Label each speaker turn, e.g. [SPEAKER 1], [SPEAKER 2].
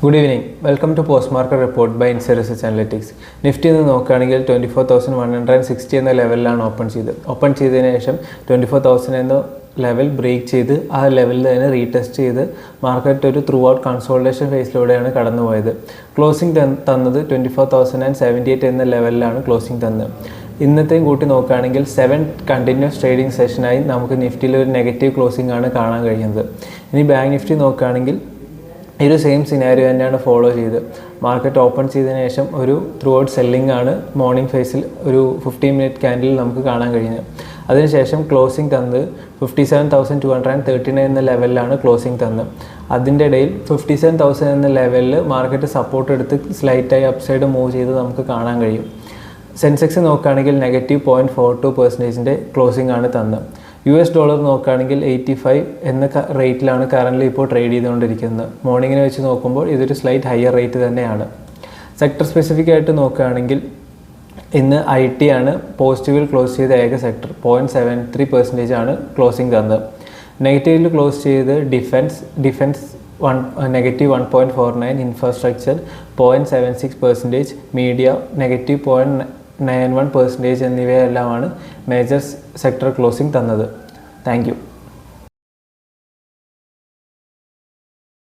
[SPEAKER 1] Good evening. Welcome to Post-Market Report by Insight Research Analytics. Nifty എന്ന് നോക്കുകയാണെങ്കിൽ 24,160 എന്ന ലെവലിലാണ് ഓപ്പൺ ചെയ്തതിന് ശേഷം 24,000 എന്ന ലെവൽ ബ്രേക്ക് ചെയ്ത് ആ ലെവലിൽ തന്നെ റീടെസ്റ്റ് ചെയ്ത് മാർക്കറ്റ് ഒരു ത്രൂ ഔട്ട് കൺസോൾട്ടേഷൻ ഫേസിലൂടെയാണ് കടന്നുപോയത്. ക്ലോസിംഗ് തന്നത് 24,078 എന്ന ലെവലിലാണ് ക്ലോസിംഗ് തന്നത്. ഇന്നത്തെയും കൂട്ടി നോക്കുകയാണെങ്കിൽ 7 കണ്ടിന്യൂസ് ട്രേഡിംഗ് സെഷനായി നമുക്ക് നിഫ്റ്റിയിൽ ഒരു നെഗറ്റീവ് ക്ലോസിംഗ് ആണ് കാണാൻ കഴിയുന്നത്. ഇനി ബാങ്ക് നിഫ്റ്റി നോക്കുകയാണെങ്കിൽ ഈ ഒരു സെയിം സിനാരിയോ തന്നെയാണ് ഫോളോ ചെയ്ത് മാർക്കറ്റ് ഓപ്പൺ ചെയ്തതിന് ശേഷം ഒരു ത്രൂ ഔട്ട് സെല്ലിംഗ് ആണ് മോർണിംഗ് ഫേസിൽ ഒരു 15 മിനിറ്റ് ക്യാൻഡിൽ നമുക്ക് കാണാൻ കഴിയുന്നത്. അതിനുശേഷം ക്ലോസിംഗ് തന്നത് 57,239 എന്ന ലെവലിലാണ് ക്ലോസിംഗ് തന്നത്. അതിൻ്റെ ഇടയിൽ 57,000 എന്ന ലെവലിൽ മാർക്കറ്റ് സപ്പോർട്ട് എടുത്ത് സ്ലൈറ്റായി അപ്സൈഡ് മൂവ് ചെയ്ത് നമുക്ക് കാണാൻ കഴിയും. സെൻസെക്സ് നോക്കുകയാണെങ്കിൽ -0.42% ക്ലോസിംഗ് ആണ് തന്നത്. US ഡോളർ നോക്കുകയാണെങ്കിൽ 85 എന്ന റേറ്റിലാണ് കറൻ്റ് ഇപ്പോൾ ട്രേഡ് ചെയ്തുകൊണ്ടിരിക്കുന്നത്. മോർണിംഗിനെ വെച്ച് നോക്കുമ്പോൾ ഇതൊരു സ്ലൈറ്റ് ഹയർ റേറ്റ് തന്നെയാണ്. സെക്ടർ സ്പെസിഫിക് ആയിട്ട് നോക്കുകയാണെങ്കിൽ ഇന്ന് IT ആണ് പോസിറ്റീവിൽ ക്ലോസ് ചെയ്ത ഏക സെക്ടർ. 0.73% ആണ് ക്ലോസിംഗ് തന്നത്. നെഗറ്റീവിൽ ക്ലോസ് ചെയ്ത് ഡിഫെൻസ് -1.49, ഇൻഫ്രാസ്ട്രക്ചർ 0.76%, മീഡിയ -0.91% എന്നിവയെല്ലാമാണ് മേജർ സെക്ടർ ക്ലോസിംഗ് തന്നത്. Thank U.